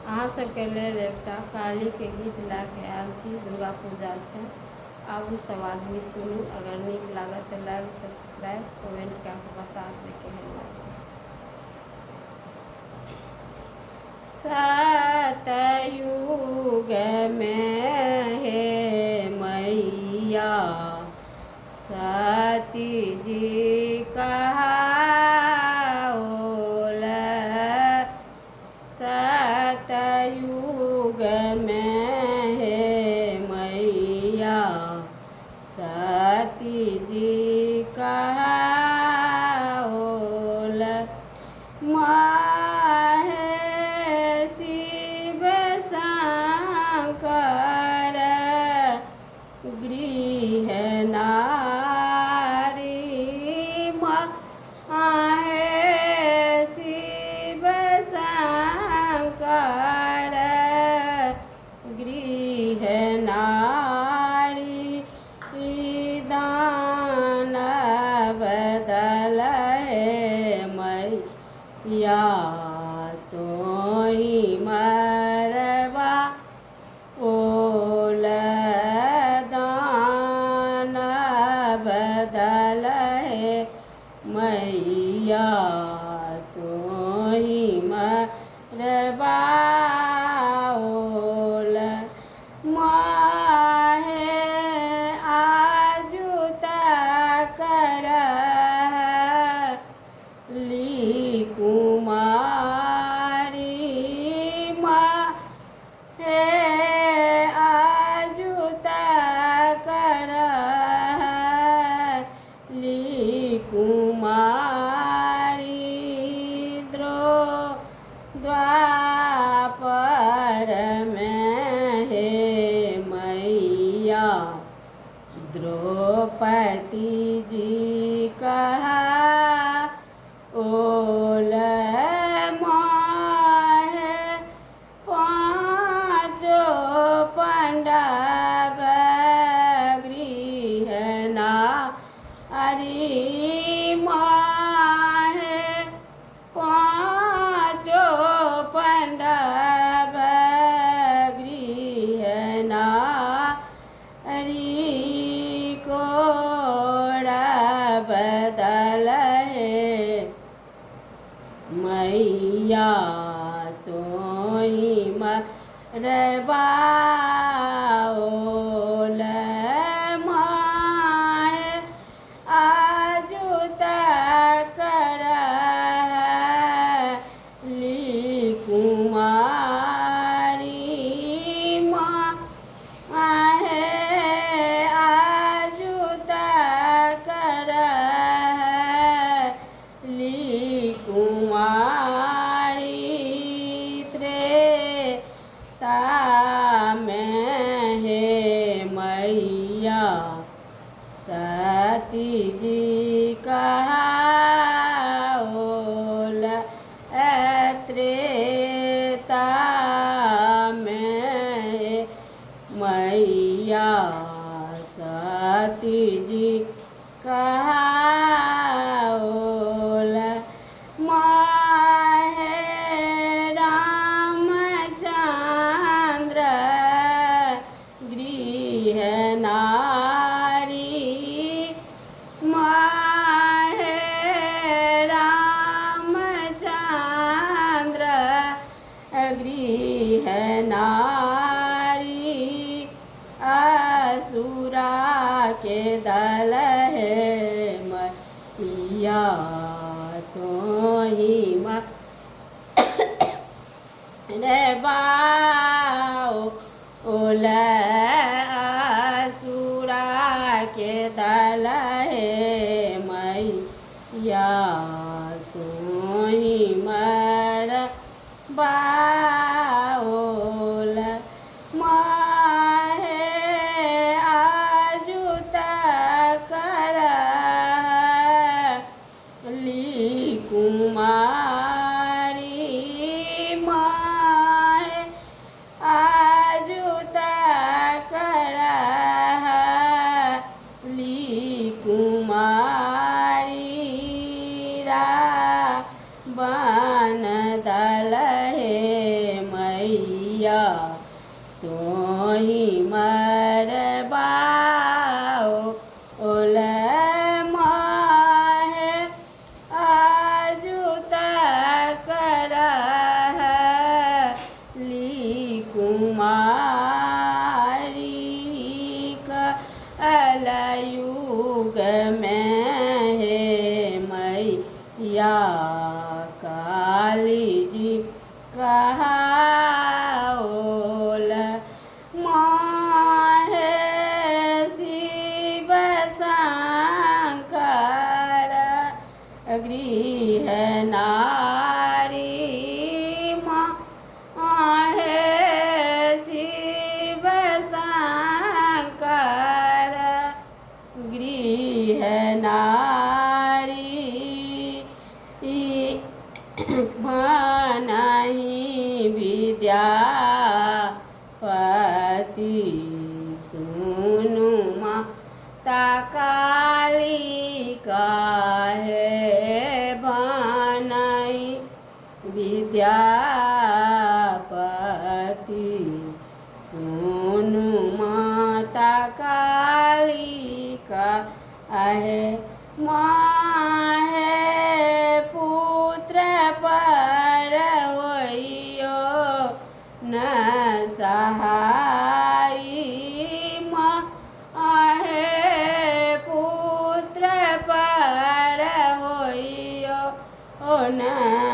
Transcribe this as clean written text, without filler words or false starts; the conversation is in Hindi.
अहाँ सबके लेल एकटा काली के गीत ला के आयल छी। दुर्गा पूजा छै, आबू सब आदमी सुनू। अगर नीक लागत तऽ लाइक सब्सक्राइब कमेंट कए कऽ बता देबै केहन लागल। सतयुग में हे मैया सती जी कहाओल। सतयुग में हे मैया सती जी कहाओल। माहे शिव शंकर गृह नारी। माहे शिव शंकर गृह नारी। दानव दल हे मैया तोहि मरवा ओल। दानव दल हे मैया तोहि मरवा ओल। माहे आजू तकर ली कुमारी। माहे आजू तकर ली कुमारी। द्वापर में हे मैया द्रौपदी जी कहाओल। माहे पाँचो पांडव गृह नारी। माहे पाँचो पांडव गृह नारी। कौरव दल हे मैया तोहि मरवा ओल। माहे आजू तकर ली कुमारी। माहे आजू तकर ली कुमारी। त्रेता में हे मैया सती जी कहाओल। त्रेता में हे मैया सती जी कहाओल। माहे रामचंद्र गृह नारी। माहे रामचंद्र गृह नारी। असुरा के दल हे मैया तोहि मरवा ओल। असुरा के दल हे मैया तोहि मरवा ओल। माहे आजू तकर ली कुमारी। माहे आजू तकर ली कुमारी। बन दल हे मैया मोही मरबाओ ओल माहे आजु तक रहली कुमारी कलयुग में हे मैया काली जी कहाओल माहे शिव शंकर गृह नारी माहे शिव शंकर गृह नारी नहीं विद्यापति सुनु माता काली काहे बनई विद्यापति सुनु माता काली काहे माहे पुत्र पर होइयो न सहाई माहे पुत्र पर होइयो न